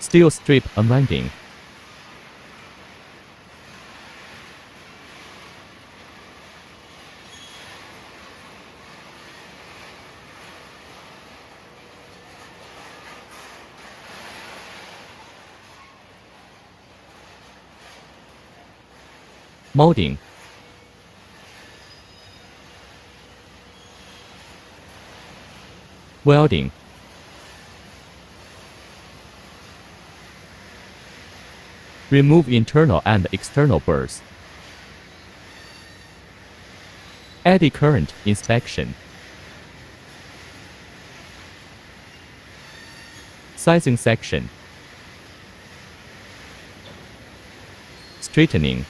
Steel strip unwinding. Molding. Welding. Remove internal and external burrs. Eddy current inspection. Sizing section. Straightening.